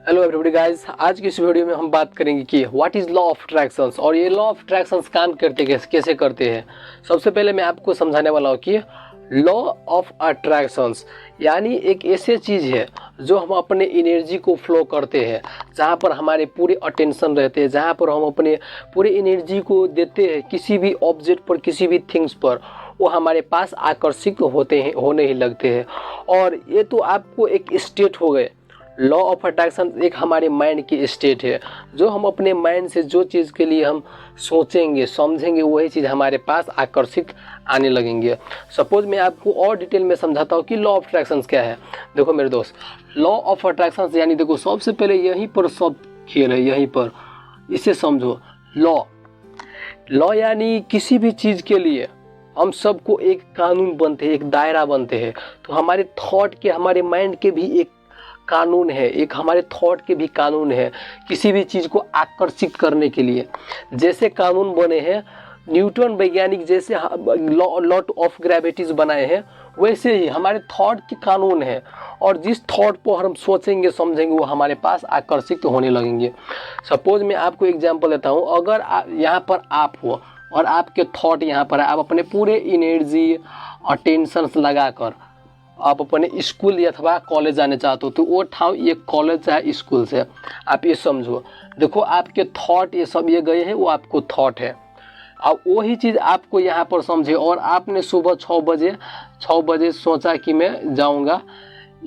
Hello everybody guys, आज की इस वीडियो में हम बात करेंगे कि what is law of attractions और ये लॉ ऑफ अट्रैक्शंस काम करते कैसे करते हैं। सबसे पहले मैं आपको समझाने वाला हूँ कि लॉ ऑफ अट्रैक्शंस यानी एक ऐसी चीज़ है जो हम अपने एनर्जी को फ्लो करते हैं, जहाँ पर हमारे पूरे अटेंशन रहते हैं, जहाँ पर हम अपने पूरे एनर्जी को देते हैं किसी भी ऑब्जेक्ट पर, किसी भी थिंग्स पर, वो हमारे पास आकर्षित होने ही लगते हैं। और ये तो आपको एक स्टेट हो गए। लॉ ऑफ अट्रैक्शन एक हमारे माइंड की स्टेट है, जो हम अपने माइंड से जो चीज़ के लिए हम सोचेंगे समझेंगे वही चीज़ हमारे पास आकर्षित आने लगेंगे। सपोज मैं आपको और डिटेल में समझाता हूँ कि लॉ ऑफ अट्रैक्शन क्या है। देखो मेरे दोस्त, लॉ ऑफ अट्रैक्शन यानी देखो सबसे पहले यहीं पर सब खेल है, यहीं पर इसे समझो। लॉ यानी किसी भी चीज़ के लिए हम सबको एक कानून बनते हैं, एक दायरा बनते हैं। तो हमारे थॉट के, हमारे माइंड के भी एक कानून है, एक हमारे थॉट के भी कानून है किसी भी चीज़ को आकर्षित करने के लिए। जैसे कानून बने हैं न्यूटन वैज्ञानिक जैसे लॉ ऑफ ग्रेविटीज बनाए हैं, वैसे ही हमारे थॉट के कानून है। और जिस थॉट पर हम सोचेंगे समझेंगे वो हमारे पास आकर्षित होने लगेंगे। सपोज मैं आपको एग्जांपल देता हूँ। अगर यहाँ पर आप हो और आपके थॉट यहाँ पर है, आप अपने पूरे एनर्जी और टेंशन लगाकर आप अपने स्कूल अथवा कॉलेज जाने चाहते हो, तो वो ठाव ये कॉलेज है, स्कूल से आप ये समझो। देखो आपके थॉट ये सब ये गए हैं, वो आपको थॉट है। अब वही चीज़ आपको यहाँ पर समझे और आपने सुबह 6 बजे सोचा कि मैं जाऊँगा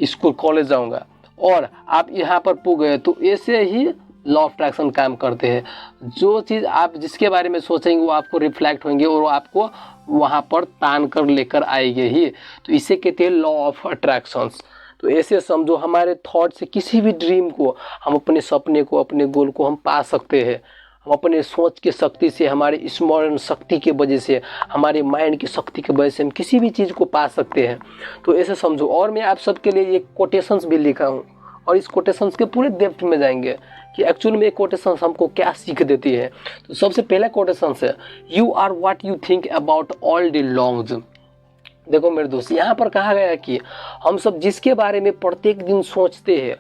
स्कूल कॉलेज जाऊँगा और आप यहाँ पर पुग गए। तो ऐसे ही लॉ ऑफ अट्रैक्शन काम करते हैं। जो चीज़ आप जिसके बारे में सोचेंगे वो आपको रिफ्लेक्ट होंगे और वो आपको वहाँ पर तान कर लेकर आएंगे ही। तो इसे कहते हैं लॉ ऑफ अट्रैक्शंस। तो ऐसे समझो हमारे थॉट से किसी भी ड्रीम को, हम अपने सपने को, अपने गोल को हम पा सकते हैं। हम अपने सोच की शक्ति से, हमारे स्मरण शक्ति की वजह से, हमारे माइंड की शक्ति की वजह से हम किसी भी चीज़ को पा सकते हैं। तो ऐसे समझो। और मैं आप सबके लिए ये कोटेशंस भी लिखा हूँ और इस कोटेशंस के पूरे डेप्थ में जाएंगे कि एक्चुअल में ये कोटेशंस हमको क्या सीख देती है। तो सबसे पहला कोटेशन है, you are what you think about all day longs. देखो मेरे दोस्त, यहाँ पर कहा गया है कि हम सब जिसके बारे में प्रत्येक दिन सोचते हैं,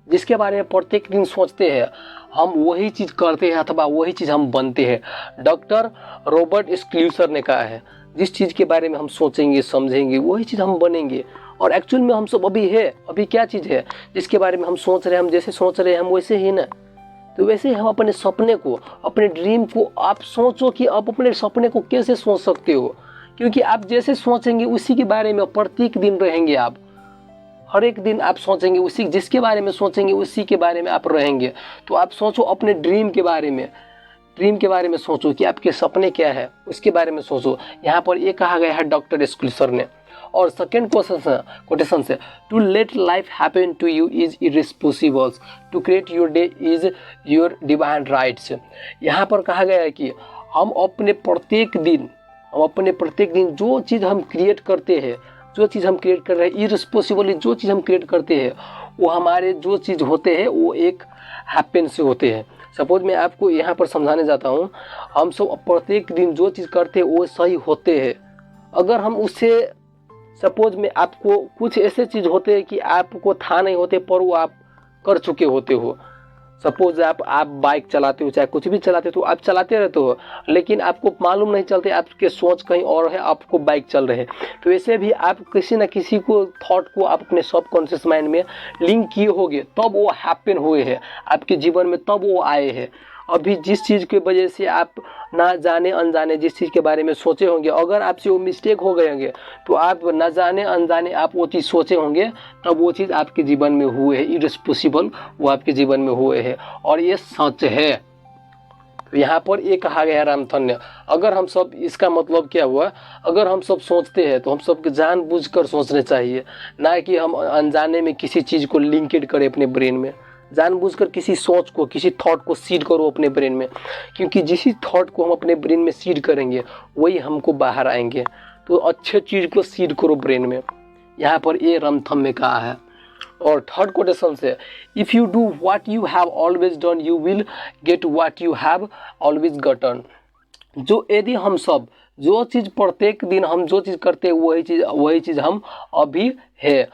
जिसके बारे में प्रत्येक दिन सोचते हैं, हम वही चीज़ करते हैं अथवा वही चीज़ हम बनते हैं। डॉक्टर रॉबर्ट स्क्ल्यूसर ने कहा है, जिस चीज़ के बारे में हम सोचेंगे समझेंगे वही चीज़ हम बनेंगे। और एक्चुअल में हम सब अभी क्या चीज़ है जिसके बारे में हम सोच रहे हैं, हम जैसे सोच रहे हैं हम वैसे ही ना। तो वैसे ही हम अपने सपने को, अपने ड्रीम को, आप सोचो कि आप अपने सपने को कैसे सोच सकते हो, क्योंकि आप जैसे सोचेंगे उसी के बारे में प्रत्येक दिन रहेंगे। आप हर एक दिन आप सोचेंगे उसी, जिसके बारे में सोचेंगे उसी के बारे में आप रहेंगे। तो आप सोचो अपने ड्रीम के बारे में सोचो कि आपके सपने क्या है, उसके बारे में सोचो। यहाँ पर ये कहा गया है डॉक्टर स्क्ल्यूसर ने। और सेकेंड कोटेशन से, to let life happen to you is irresponsible, to create your day is your divine rights. यहाँ पर कहा गया है कि हम अपने प्रत्येक दिन जो चीज़ हम क्रिएट करते हैं, जो चीज़ हम क्रिएट कर रहे हैं इरेस्पॉसिबली, जो चीज़ हम क्रिएट करते हैं वो हमारे जो चीज़ होते हैं वो एक हैपन से होते हैं। सपोज मैं आपको यहाँ पर समझाने जाता हूँ, हम सब प्रत्येक दिन जो चीज़ करते हैं वो सही होते हैं। अगर हम उससे, सपोज में आपको कुछ ऐसे चीज़ होते हैं कि आपको था नहीं होते पर वो आप कर चुके होते हो। सपोज आप बाइक चलाते हो, चाहे कुछ भी चलाते हो, तो आप चलाते रहते हो लेकिन आपको मालूम नहीं चलते, आपके सोच कहीं और है, आपको बाइक चल रहे हैं। तो ऐसे भी आप किसी न किसी को थॉट को आप अपने सबकॉन्शियस माइंड में लिंक किए होंगे, तब वो हैपन हुए हैं आपके जीवन में, तब वो आए हैं। अभी जिस चीज़ की वजह से आप ना जाने अनजाने जिस चीज़ के बारे में सोचे होंगे, अगर आपसे वो मिस्टेक हो गए होंगे तो आप ना जाने अनजाने आप वो चीज़ सोचे होंगे, तब वो चीज़ आपके जीवन में हुए है, इरेस्पॉसिबल वो आपके जीवन में हुए हैं। और ये सच है। तो यहाँ पर ये कहा गया रामथन ने, अगर हम सब, इसका मतलब क्या हुआ, अगर हम सब सोचते हैं तो हम सबके जानबूझकर सोचने चाहिए, ना कि हम अनजाने में किसी चीज़ को लिंकेड करें अपने ब्रेन में। जानबूझकर किसी सोच को, किसी थॉट को सीड करो अपने ब्रेन में, क्योंकि जिस थॉट को हम अपने ब्रेन में सीड करेंगे वही हमको बाहर आएंगे। तो अच्छे चीज़ को सीड करो ब्रेन में, यहाँ पर ये रामथन में कहा है। और थर्ड कोटेशन से, if you do what you have always done you will get what you have always gotten. जो यदि हम सब जो चीज़ प्रत्येक दिन हम जो चीज़ करते हैं वही चीज़ हम अभी है।